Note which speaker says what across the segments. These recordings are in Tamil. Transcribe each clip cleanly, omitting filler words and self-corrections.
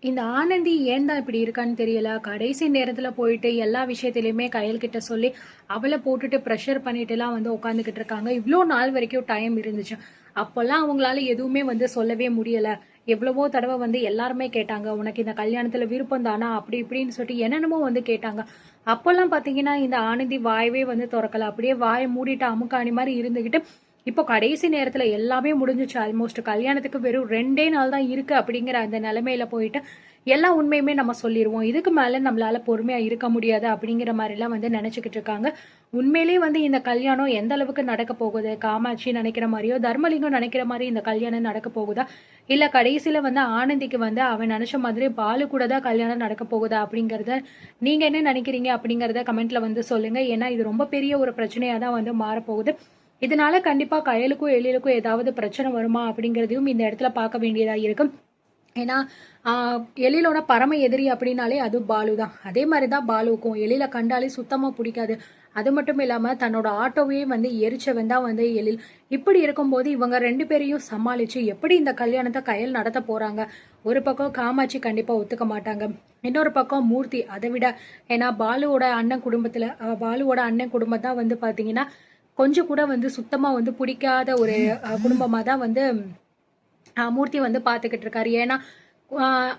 Speaker 1: இந்த ஆனந்தி ஏன் தான் இப்படி இருக்கான்னு தெரியல. கடைசி நேரத்துல போயிட்டு எல்லா விஷயத்திலயுமே கயல் கிட்ட சொல்லி அவளை போட்டுட்டு ப்ரெஷர் பண்ணிட்டுலாம் வந்து உட்காந்துக்கிட்டு இருக்காங்க. இவ்வளோ நாள் வரைக்கும் டைம் இருந்துச்சு. அப்போல்லாம் அவங்களால எதுவுமே வந்து சொல்லவே முடியல. எவ்வளவோ தடவை வந்து எல்லாருமே கேட்டாங்க, உனக்கு இந்த கல்யாணத்துல விருப்பம் தானா அப்படி இப்படின்னு சொல்லிட்டு என்னென்னமோ வந்து கேட்டாங்க. அப்போல்லாம் பாத்தீங்கன்னா இந்த ஆனந்தி வாயவே வந்து திறக்கல. அப்படியே வாயை மூடிட்டு அமுக்காணி மாதிரி இருந்துகிட்டு இப்போ கடைசி நேரத்துல எல்லாமே முடிஞ்சிச்சு. ஆல்மோஸ்ட் கல்யாணத்துக்கு வெறும் 2 நாள் தான் இருக்கு அப்படிங்கிற அந்த நிலைமையில போயிட்டு எல்லா உண்மையுமே நம்ம சொல்லிடுவோம், இதுக்கு மேல நம்மளால பொறுமையா இருக்க முடியாது அப்படிங்கிற மாதிரி எல்லாம் வந்து நினைச்சுக்கிட்டு இருக்காங்க. உண்மையிலேயே வந்து இந்த கல்யாணம் எந்த அளவுக்கு நடக்க போகுது, காமாட்சி நினைக்கிற மாதிரியோ தர்மலிங்கம் நினைக்கிற மாதிரி இந்த கல்யாணம் நடக்க போகுதா, இல்ல கடைசியில வந்து ஆனந்திக்கு வந்து அவன் நினைச்ச மாதிரி பாலு கூட தான் கல்யாணம் நடக்க போகுதா அப்படிங்கறத நீங்க என்ன நினைக்கிறீங்க அப்படிங்கறத கமெண்ட்ல வந்து சொல்லுங்க. ஏன்னா இது ரொம்ப பெரிய ஒரு பிரச்சனையா தான் வந்து மாறப்போகுது. இதனால கண்டிப்பா கயலுக்கும் எழிலுக்கும் ஏதாவது பிரச்சனை வருமா அப்படிங்கறதையும் இந்த இடத்துல பார்க்க வேண்டியதா இருக்கு. ஏன்னா எழிலோட பரம எதிரி அப்படின்னாலே அது பாலு தான். அதே மாதிரிதான் பாலுவுக்கும் எழில கண்டாலே சுத்தமா பிடிக்காது. அது மட்டும் இல்லாம தன்னோட ஆட்டோவையே வந்து எரிச்சவன் தான் வந்து எழில். இப்படி இருக்கும்போது இவங்க 2 பேரையும் சமாளிச்சு எப்படி இந்த கல்யாணத்தை கயல் நடத்த போறாங்க. ஒரு பக்கம் காமாட்சி கண்டிப்பா ஒத்துக்க மாட்டாங்க, இன்னொரு பக்கம் மூர்த்தி அதை விட. ஏன்னா பாலுவோட அண்ணன் குடும்பம் தான் வந்து பாத்தீங்கன்னா கொஞ்சம் கூட வந்து சுத்தமா வந்து பிடிக்காத ஒரு குடும்பமா தான் வந்து மூர்த்தி வந்து பாத்துக்கிட்டு இருக்காரு. ஏன்னா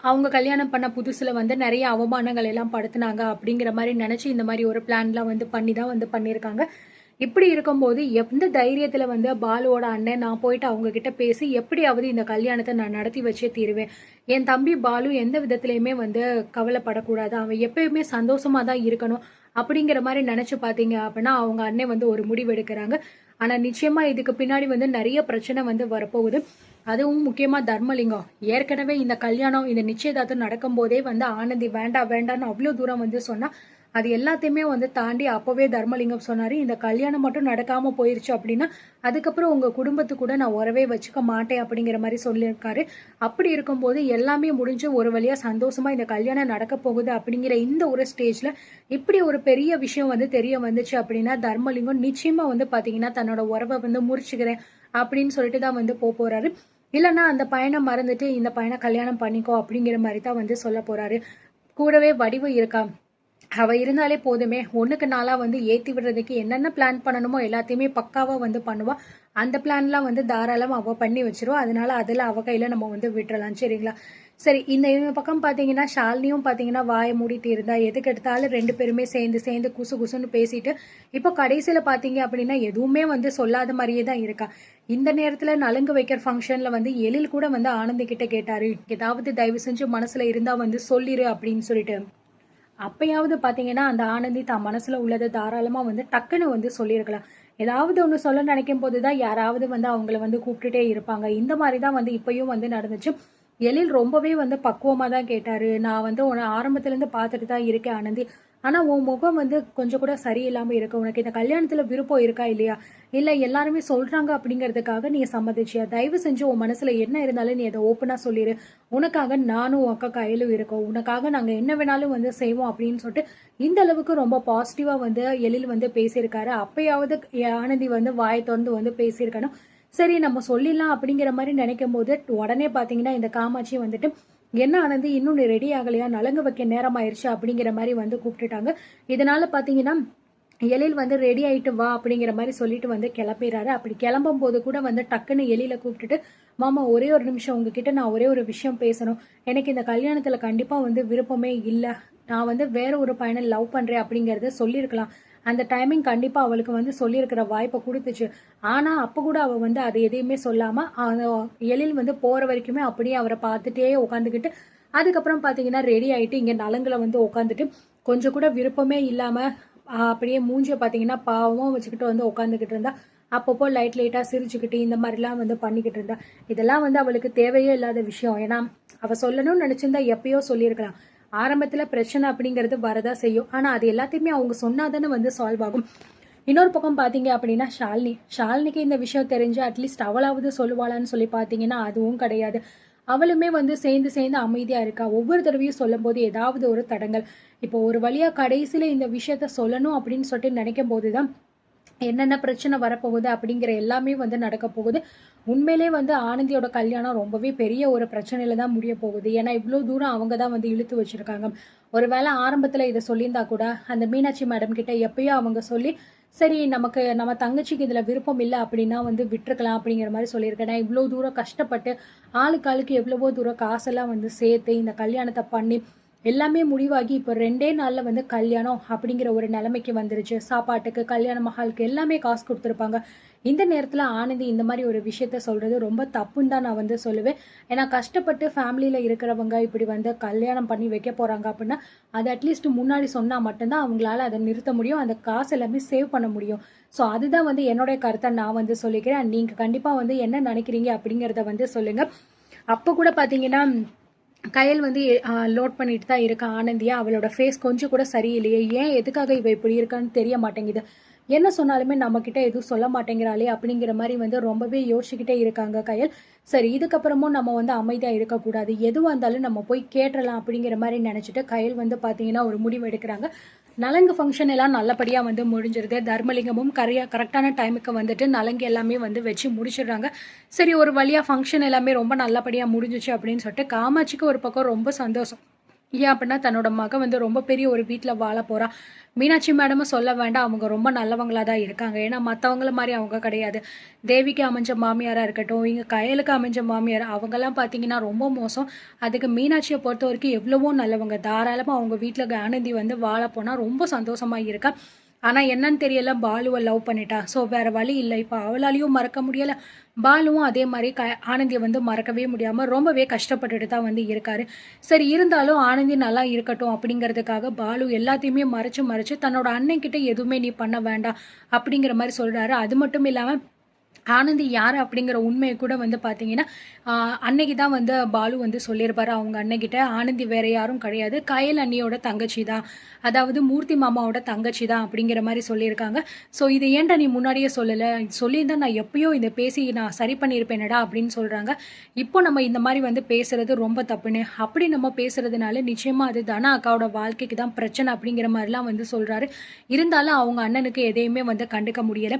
Speaker 1: அவங்க கல்யாணம் பண்ண புதுசுல வந்து நிறைய அவமானங்கள் எல்லாம் படுத்தினாங்க அப்படிங்கிற மாதிரி நினைச்சு இந்த மாதிரி ஒரு பிளான்லாம் வந்து பண்ணி தான் வந்து பண்ணியிருக்காங்க. இப்படி இருக்கும்போது எந்த தைரியத்துல வந்து பாலுவோட அண்ணன் நான் போயிட்டு அவங்க கிட்ட பேசி எப்படியாவது இந்த கல்யாணத்தை நான் நடத்தி வச்சே தீருவேன், என் தம்பி பாலு எந்த விதத்திலயுமே வந்து கவலைப்படக்கூடாது, அவன் எப்பயுமே சந்தோஷமா தான் இருக்கணும் அப்படிங்கிற மாதிரி நினைச்சு பாத்தீங்க அப்படின்னா அவங்க அண்ணன் வந்து ஒரு முடிவு எடுக்கிறாங்க. ஆனா நிச்சயமா இதுக்கு பின்னாடி வந்து நிறைய பிரச்சனை வந்து வரப்போகுது. அதுவும் முக்கியமா தர்மலிங்கம் ஏற்கனவே இந்த கல்யாணம் இந்த நிச்சயதார்த்தம் நடக்கும் போதே வந்து ஆனந்தி வேண்டாம் வேண்டாம்னு அவ்வளவு தூரம் வந்து சொன்னா அது எல்லாத்தையுமே வந்து தாண்டி அப்பவே தர்மலிங்கம் சொன்னாரு, இந்த கல்யாணம் மட்டும் நடக்காம போயிருச்சு அப்படின்னா அதுக்கப்புறம் உங்க குடும்பத்து கூட நான் உறவே வச்சுக்க மாட்டேன் அப்படிங்கிற மாதிரி சொல்லியிருக்காரு. அப்படி இருக்கும்போது எல்லாமே முடிஞ்சு ஒரு வழியா சந்தோஷமா இந்த கல்யாணம் நடக்க போகுது அப்படிங்கிற இந்த ஒரு ஸ்டேஜ்ல இப்படி ஒரு பெரிய விஷயம் வந்து தெரிய வந்துச்சு அப்படின்னா தர்மலிங்கம் நிச்சயமா வந்து பாத்தீங்கன்னா தன்னோட உறவை வந்து முறிச்சுக்கிறேன் அப்படின்னு சொல்லிட்டு தான் வந்து போறாரு. இல்லைன்னா அந்த பையனை மறந்துட்டு இந்த பையனை கல்யாணம் பண்ணிக்கோ அப்படிங்கிற மாதிரி தான் வந்து சொல்ல போறாரு. கூடவே வடிவு இருக்கா, அவ இருந்தாலே போதுமே, ஒண்ணுக்கு நாளா வந்து ஏத்தி விடுறதுக்கு என்னென்ன பிளான் பண்ணணுமோ எல்லாத்தையுமே பக்காவா வந்து பண்ணுவா. அந்த பிளான்லாம் வந்து தாராளமா அவ பண்ணி வச்சிருவா. அதனால அதுல அவ கையில நம்ம வந்து விட்டுறலாம், சரிங்களா? சரி, இந்த பக்கம் பாத்தீங்கன்னா ஷாலினியும் பாத்தீங்கன்னா வாயை மூடிட்டு இருந்தா, எதுக்கு எடுத்தாலும் 2 பேருமே சேர்ந்து சேர்ந்து குசு குசுன்னு பேசிட்டு இப்போ கடைசியில பாத்தீங்க அப்படின்னா எதுவுமே வந்து சொல்லாத மாதிரியே தான் இருக்கா. இந்த நேரத்துல நலுங்கு வைக்கிற ஃபங்க்ஷன்ல வந்து எழில் கூட வந்து ஆனந்தி கிட்ட கேட்டாரு, ஏதாவது தயவு செஞ்சு மனசுல இருந்தா வந்து சொல்லிரு அப்படின்னு சொல்லிட்டு. அப்பயாவது பாத்தீங்கன்னா அந்த ஆனந்தி தான் மனசுல உள்ளதை தாராளமா வந்து டக்குன்னு வந்து சொல்லியிருக்கலாம். ஏதாவது ஒண்ணு சொல்ல நினைக்கும் போதுதான் யாராவது வந்து அவங்கள வந்து கூப்பிட்டுட்டே இருப்பாங்க. இந்த மாதிரிதான் வந்து இப்பயும் வந்து நடந்துச்சு. எழில் ரொம்பவே வந்து பக்குவமா தான் கேட்டாரு, நான் வந்து உன்னை ஆரம்பத்துல இருந்து பாத்துட்டு தான் இருக்கேன் ஆனந்தி, ஆனா உன் முகம் வந்து கொஞ்சம் கூட சரியில்லாம இருக்கு, உனக்கு இந்த கல்யாணத்துல விருப்பம் இருக்கா இல்லையா, இல்ல எல்லாருமே சொல்றாங்க அப்படிங்கறதுக்காக நீ சம்மதிச்சியா, தயவு செஞ்சு உன் மனசுல என்ன இருந்தாலும் நீ அதை ஓப்பனா சொல்லிடு, உனக்காக நானும் அக்கா கையிலும் இருக்கோம், உனக்காக நாங்க என்ன வேணாலும் வந்து செய்வோம் அப்படின்னு சொல்லிட்டு இந்த அளவுக்கு ரொம்ப பாசிட்டிவா வந்து எழில் வந்து பேசியிருக்காரு. அப்பயாவது ஆனந்தி வந்து வாயை திறந்து வந்து பேசியிருக்கணும். சரி நம்ம சொல்லிடலாம் அப்படிங்கிற மாதிரி நினைக்கும் போது உடனே பாத்தீங்கன்னா இந்த காமாட்சி வந்துட்டு, என்ன ஆனந்தி இன்னும் நீ ரெடி ஆகலையா, நலங்கு வைக்க நேரம் ஆயிருச்சு அப்படிங்கிற மாதிரி வந்து கூப்பிட்டுட்டாங்க. இதனால பாத்தீங்கன்னா எழில் வந்து ரெடி ஆயிட்டு வா அப்படிங்கிற மாதிரி சொல்லிட்டு வந்து கிளம்பிடுறாரு. அப்படி கிளம்பும் போது கூட வந்து டக்குன்னு எழில கூப்பிட்டுட்டு, மாமா ஒரே ஒரு நிமிஷம் உங்ககிட்ட நான் ஒரே ஒரு விஷயம் பேசணும், எனக்கு இந்த கல்யாணத்துல கண்டிப்பா வந்து விருப்பமே இல்ல, நான் வந்து வேற ஒரு பையனை லவ் பண்றேன் அப்படிங்கறத சொல்லியிருக்கலாம், அந்த டைமிங் கண்டிப்பா அவளுக்கு வந்து சொல்லியிருக்கிற வாய்ப்பை கொடுத்துச்சு, ஆனா அப்ப கூட அவ வந்து அதை எதையுமே சொல்லாம எழில் வந்து போற வரைக்குமே அப்படியே அவரை பார்த்துட்டே உட்காந்துக்கிட்டு அதுக்கப்புறம் பாத்தீங்கன்னா ரெடி ஆயிட்டு இங்க நலங்குல வந்து உட்காந்துட்டு கொஞ்சம் கூட விருப்பமே இல்லாம அப்படியே மூஞ்சிய பாத்தீங்கன்னா பாவமும் வச்சுக்கிட்டு வந்து உட்காந்துக்கிட்டு இருந்தா. அப்பப்போ லைட்டா சிரிச்சுக்கிட்டு இந்த மாதிரிலாம் வந்து பண்ணிக்கிட்டு இருந்தா. இதெல்லாம் வந்து அவளுக்கு தேவையே இல்லாத விஷயம். ஏன்னா அவ சொல்லணும்னு நினைச்சிருந்தா எப்பயோ சொல்லியிருக்கலாம். ஆரம்பத்துல பிரச்சனை அப்படிங்கறது வரதா செய்யும், ஆனா அது எல்லாத்தையுமே அவங்க சொன்னாதானே வந்து சால்வ் ஆகும். இன்னொரு பக்கம் பாத்தீங்க அப்படின்னா ஷாலினிக்கு இந்த விஷயம் தெரிஞ்சு அட்லீஸ்ட் அவளாவது சொல்லுவாளான்னு சொல்லி பாத்தீங்கன்னா அதுவும் கிடையாது. அவளுமே வந்து சேர்ந்து சேர்ந்து அமைதியா இருக்கா. ஒவ்வொரு தடவையும் சொல்லும் போது ஏதாவது ஒரு தடங்கள். இப்போ ஒரு வழியா கடைசியில இந்த விஷயத்த சொல்லணும் அப்படின்னு சொல்லிட்டு நினைக்கும் போதுதான் என்னென்ன பிரச்சனை வரப்போகுது அப்படிங்கிற எல்லாமே வந்து நடக்க போகுது. உண்மையிலே வந்து ஆனந்தியோட கல்யாணம் ரொம்பவே பெரிய ஒரு பிரச்சனையில தான் முடிய போகுது. ஏன்னா இவ்வளோ தூரம் அவங்க தான் வந்து இழுத்து வச்சிருக்காங்க. ஒருவேளை ஆரம்பத்துல இத சொல்லியிருந்தா கூட, அந்த மீனாட்சி மேடம் கிட்ட எப்பயோ அவங்க சொல்லி, சரி நமக்கு நம்ம தங்கச்சிக்கு இதுல விருப்பம் இல்ல அப்படின்னா வந்து விட்டுருக்கலாம் அப்படிங்கிற மாரி சொல்லியிருக்கேன். நான் இவ்வளோ தூரம் கஷ்டப்பட்டு ஆளுக்கு ஆளுக்கு எவ்வளவோ தூரம் காசெல்லாம் வந்து சேர்த்து இந்த கல்யாணத்த பண்ணி எல்லாமே முடிவாகி இப்போ 2டே நாள்ல வந்து கல்யாணம் அப்படிங்கிற ஒரு நிலைமைக்கு வந்துருச்சு. சாப்பாட்டுக்கு, கல்யாண மஹாலுக்கு எல்லாமே காசு குடுத்துருப்பாங்க. இந்த நேரத்துல ஆனந்தி இந்த மாரி ஒரு விஷயத்த சொல்றது ரொம்ப தப்புன்னு தான் நான் வந்து சொல்லுவேன். ஏன்னா கஷ்டப்பட்டு ஃபேமிலில இருக்கிறவங்க இப்படி வந்து கல்யாணம் பண்ணி வைக்க போறாங்க அப்படின்னா, அது அட்லீஸ்ட் முன்னாடி சொன்னா மட்டும் தான் அவங்களால அத நிறுத்த முடியும். அந்த காசு எல்லாமே சேவ் பண்ண முடியும். ஸோ அதுதான் வந்து என்னுடைய கருத்த நான் வந்து சொல்லிக்கிறேன். நீங்க கண்டிப்பா வந்து என்ன நினைக்கிறீங்க அப்படிங்கிறத வந்து சொல்லுங்க. அப்ப கூட பாத்தீங்கன்னா கயல் வந்து லோட் பண்ணிட்டு தான் இருக்கா ஆனந்தியா. அவளோட ஃபேஸ் கொஞ்சம் கூட சரியில்லையே. ஏன் எதுக்காக இவ இப்படி இருக்கான்னு தெரிய மாட்டேங்குது. என்ன சொன்னாலுமே நம்ம கிட்ட எதுவும் சொல்ல மாட்டேங்கிறாளே அப்படிங்கிற மாதிரி வந்து ரொம்பவே யோசிச்சுக்கிட்டே இருக்காங்க கயல். சரி இதுக்கப்புறமும் நம்ம வந்து அமைதியா இருக்கக்கூடாது. எதுவா இருந்தாலும் நம்ம போய் கேட்டலாம் அப்படிங்கிற மாதிரி நினைச்சிட்டு கயல் வந்து பாத்தீங்கன்னா ஒரு முடிவு எடுக்கிறாங்க. நலங்கு ஃபங்க்ஷன் எல்லாம் நல்லபடியா வந்து முடிஞ்சிருது. தர்மலிங்கமும் கரெக்டான டைமுக்கு வந்துட்டு நலங்கு எல்லாமே வந்து வச்சு முடிச்சிடுறாங்க. சரி ஒரு வழியா ஃபங்க்ஷன் எல்லாமே ரொம்ப நல்லபடியா முடிஞ்சிச்சு அப்படின்னு சொல்லிட்டு காமாட்சிக்கு ஒரு பக்கம் ரொம்ப சந்தோஷம். ஏன் அப்படின்னா தன்னோட மக வந்து ரொம்ப பெரிய ஒரு வீட்டில் வாழ போறா. மீனாட்சி மேடமும் சொல்ல வேண்டாம், அவங்க ரொம்ப நல்லவங்களா தான் இருக்காங்க. ஏன்னா மற்றவங்கள மாதிரி அவங்க கிடையாது. தேவிக்கு அமைஞ்ச மாமியாரா இருக்கட்டும், இங்க கயலுக்கு அமைஞ்ச மாமியார் அவங்கெல்லாம் பார்த்தீங்கன்னா ரொம்ப மோசம். அதுக்கு மீனாட்சியை பொறுத்த வரைக்கும் எவ்வளவோ நல்லவங்க. தாராளமாக அவங்க வீட்டில் ஆனந்தி வந்து வாழ போனா ரொம்ப சந்தோஷமா இருக்கா. ஆனா என்னன்னு தெரியல, பாலுவை லவ் பண்ணிட்டா. ஸோ வேற வழி இல்லை. இப்போ அவளாலையும் மறக்க முடியல. பாலுவும் அதே மாதிரி ஆனந்தியை வந்து மறக்கவே முடியாம ரொம்பவே கஷ்டப்பட்டுட்டு தான் வந்து இருக்காரு. சரி இருந்தாலும் ஆனந்தி நல்லா இருக்கட்டும் அப்படிங்கிறதுக்காக பாலு எல்லாத்தையுமே மறைச்சு மறைச்சு தன்னோட அண்ணன் கிட்ட எதுவுமே நீ பண்ண வேண்டாம் அப்படிங்கிற மாதிரி சொல்றாரு. அது மட்டும் இல்லாம ஆனந்தி யார் அப்படிங்கிற உண்மையை கூட வந்து பார்த்தீங்கன்னா அன்னைக்கு தான் வந்து பாலு வந்து சொல்லியிருப்பாரு அவங்க அன்னைக்கிட்ட. ஆனந்தி வேற யாரும் கிடையாது, கயல் அண்ணியோட தங்கச்சி தான், அதாவது மூர்த்தி மாமாவோட தங்கச்சி தான் அப்படிங்கிற மாதிரி சொல்லியிருக்காங்க. ஸோ இது ஏன்டா நீ முன்னாடியே சொல்லலை, சொல்லியிருந்தா நான் எப்பயோ இதை பேசி நான் சரி பண்ணியிருப்பேனடா அப்படின்னு சொல்கிறாங்க. இப்போ நம்ம இந்த மாதிரி வந்து பேசுறது ரொம்ப தப்புன்னு, அப்படி நம்ம பேசுறதுனால நிச்சயமா அது தனா அக்காவோட வாழ்க்கைக்கு தான் பிரச்சனை அப்படிங்கிற மாதிரிலாம் வந்து சொல்கிறாரு. இருந்தாலும் அவங்க அண்ணனுக்கு எதையுமே வந்து கண்டுக்க முடியலை.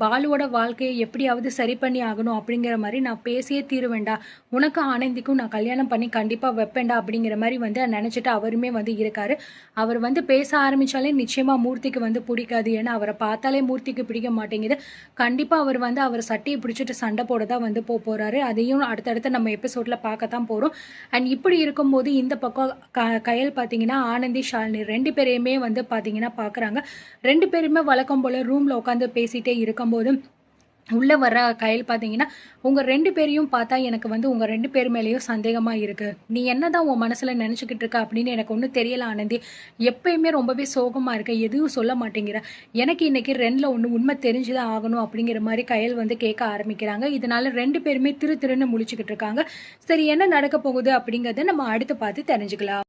Speaker 1: பாலுவோட வாழ்க்கையை எப்படியாவது சரி பண்ணி ஆகணும் அப்படிங்கிற மாதிரி நான் பேசியே தீருவேண்டா, உனக்கு ஆனந்திக்கும் நான் கல்யாணம் பண்ணி கண்டிப்பா வைப்பேன்டா அப்படிங்கிற மாதிரி வந்து நினைச்சிட்டு அவருமே வந்து இருக்காரு. அவர் வந்து பேச ஆரம்பிச்சாலே நிச்சயமா மூர்த்திக்கு வந்து பிடிக்காது. ஏன்னா அவரை பார்த்தாலே மூர்த்திக்கு பிடிக்க மாட்டேங்குது. கண்டிப்பா அவர் வந்து அவர் சட்டையை பிடிச்சிட்டு சண்டை போட தான் வந்து போறாரு. அதையும் அடுத்தடுத்து நம்ம எபிசோட்ல பார்க்கத்தான் போறோம். அண்ட் இப்படி இருக்கும்போது இந்த பக்கம் கயல் பார்த்தீங்கன்னா ஆனந்தி ஷாலினி 2 பேரையுமே வந்து பார்த்தீங்கன்னா பார்க்குறாங்க. 2 பேருமே வழக்கம் போல ரூம்ல உட்காந்து பேசிட்டே இருக்கும்போது உள்ள வர்ற கயல் பார்த்தீங்கன்னா, உங்க 2 பேரையும் பார்த்தா எனக்கு வந்து உங்க 2 பேர் மேலேயும் சந்தேகமா இருக்கு. நீ என்னதான் உன் மனசுல நினைச்சுக்கிட்டு இருக்க அப்படின்னு எனக்கு ஒன்றும் தெரியல ஆனந்தி. எப்பயுமே ரொம்பவே சோகமா இருக்க, எதுவும் சொல்ல மாட்டேங்கிற. எனக்கு இன்னைக்கு 2ல ஒன்று உண்மை தெரிஞ்சுதான் ஆகணும் அப்படிங்கிற மாதிரி கயல் வந்து கேட்க ஆரம்பிக்கிறாங்க. இதனால 2 பேருமே திரு திருன்னு முழிச்சுக்கிட்டு இருக்காங்க. சரி என்ன நடக்க போகுது அப்படிங்கறத நம்ம அடுத்து பார்த்து தெரிஞ்சுக்கலாம்.